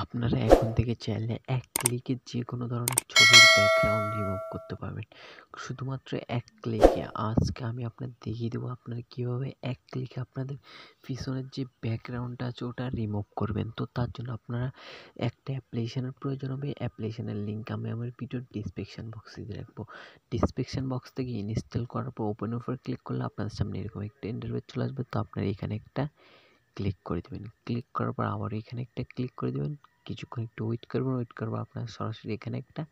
আপনারা এখন থেকে চাইলে এক ক্লিকে যেকোনো ধরনের ছবির ব্যাকগ্রাউন্ড রিমুভ করতে পারবেন। শুধুমাত্র এক ক্লিকে। আজকে আমি আপনাদের দেখিয়ে দেবো আপনারা কীভাবে এক ক্লিকে আপনাদের পিছনের যে ব্যাকগ্রাউন্ডটা আছে ওটা রিমুভ করবেন। তো তার জন্য আপনারা একটা অ্যাপ্লিকেশনের প্রয়োজন হবে। অ্যাপ্লিকেশনের লিঙ্ক আমি আমার ভিডিওর ডিসক্রিপশন বক্সে দিয়ে রাখবো। ডিসক্রিপশন বক্স থেকে ইনস্টল করার পর ওপেনের উপর ক্লিক করলে আপনাদের সামনে এরকম একটা ইন্টারফেস চলে আসবে। তো আপনারা এখানে একটা ক্লিক করে দেবেন। ক্লিক করার পর আবার এখানে একটা ক্লিক করে দেবেন। কিছুক্ষণ একটু ওয়েট করবেন। ওয়েট করার পর আপনারা সরাসরি এখানে একটা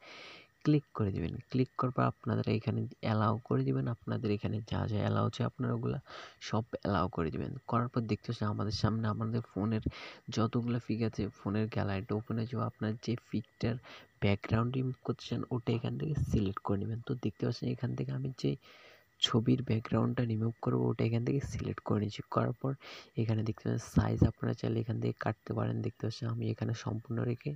ক্লিক করে দেবেন। ক্লিক করার পর আপনারা এখানে অ্যালাউ করে দিবেন। আপনাদের এখানে যা অ্যালাউ আছে আপনারা ওগুলা সব অ্যালাউ করে দিবেন। করার পর দেখতে পাচ্ছেন আমাদের সামনে আমাদের ফোনের যতগুলো পিক আছে ফোনের গ্যালারিটা ওপেন হয়ে যাবে। আপনার যে পিকটার ব্যাকগ্রাউন্ড রিমুভ করতে চান ওটা এখান থেকে সিলেক্ট করে নেবেন। তো দেখতে পাচ্ছেন এখান থেকে আমি যে ছবির ব্যাকগ্রাউন্ডটা রিমুভ করবো ওটা এখান থেকে সিলেক্ট করে নিচ্ছি। করার পর এখানে দেখতে পাচ্ছেন সাইজ আপনারা চাইলে এখান থেকে কাটতে পারেন। দেখতে পাচ্ছেন আমি এখানে সম্পূর্ণ রেখে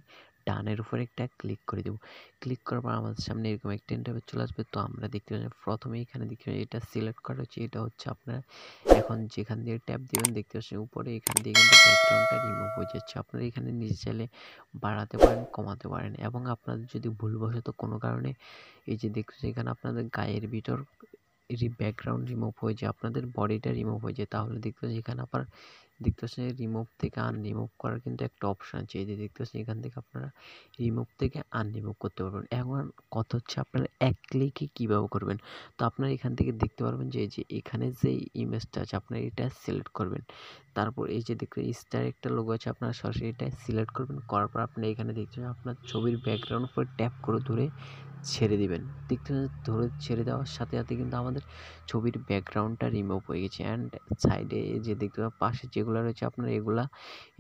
ডানের উপরে একটা ক্লিক করে দেবো। ক্লিক করার পর আমাদের সামনে এরকম একটা ইন্টারফেস চলে আসবে। তো আমরা দেখতে পাচ্ছি প্রথমে এখানে দেখতে পাচ্ছি এটা সিলেক্ট করা হচ্ছে। এটা হচ্ছে আপনারা এখন যেখান দিয়ে ট্যাপ দিবেন দেখতে পাচ্ছেন উপরে এখান দিয়ে কিন্তু ব্যাকগ্রাউন্ডটা রিমুভ হয়ে যাচ্ছে। আপনারা এখানে নিজে চাইলে বাড়াতে পারেন, কমাতে পারেন এবং আপনাদের যদি ভুলবশত কোনো কারণে এই যে দেখতেছি এখানে আপনাদের গায়ের ভিতর ব্যাকগ্রাউন্ড রিমুভ হয়ে যায়, আপনাদের বডিটা রিমুভ হয়ে যায়, তাহলে দেখতে পাচ্ছেন এখানে আবার দেখতে পাচ্ছেন রিমুভ থেকে আনরিমুভ করার কিন্তু একটা অপশন আছে। এই যে দেখতে পাচ্ছেন এখান থেকে আপনারা রিমুভ থেকে আনরিমুভ করতে পারবেন। এখন কথা হচ্ছে আপনারা এক ক্লিকে কীভাবে করবেন। তো আপনারা এখান থেকে দেখতে পারবেন যে এই যে এখানে যে ইমেজটা আছে আপনারা এটা সিলেক্ট করবেন। তারপর এই যে দেখবেন স্টার একটা লোগো আছে আপনারা সরাসরি এটা সিলেক্ট করবেন। করার পর আপনারা এখানে দেখতে পাচ্ছেন আপনার ছবির ব্যাকগ্রাউন্ড উপরে ট্যাপ করে ধরে ছেড়ে দিবেন। দেখতে ধরে ছেড়ে দেওয়ার সাথে সাথে কিন্তু আমাদের ছবির ব্যাকগ্রাউন্ডটা রিমুভ হয়ে গেছে। অ্যান্ড সাইডে যে দেখতে পাবেন পাশে যেগুলো রয়েছে আপনারা এগুলা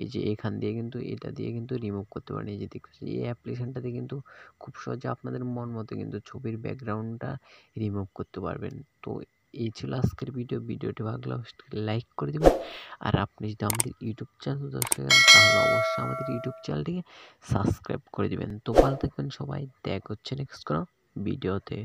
এই যে এখান দিয়ে কিন্তু এটা দিয়ে কিন্তু রিমুভ করতে পারেন। এই যে দেখতেছি এই অ্যাপ্লিকেশনটাতে কিন্তু খুব সহজে আপনাদের মন মতো কিন্তু ছবির ব্যাকগ্রাউন্ডটা রিমুভ করতে পারবেন। তো এই ছিল আজকের ভিডিওটি ভালো লাগলে লাইক করে দেবেন। আর আপনি যদি আমাদের ইউটিউব চ্যানেল দর্শক হন তাহলে অবশ্যই আমাদের ইউটিউব চ্যানেলটিকে সাবস্ক্রাইব করে দেবেন। তো ভালো থাকবেন সবাই, দেখা হচ্ছে নেক্সট কোনো ভিডিওতে।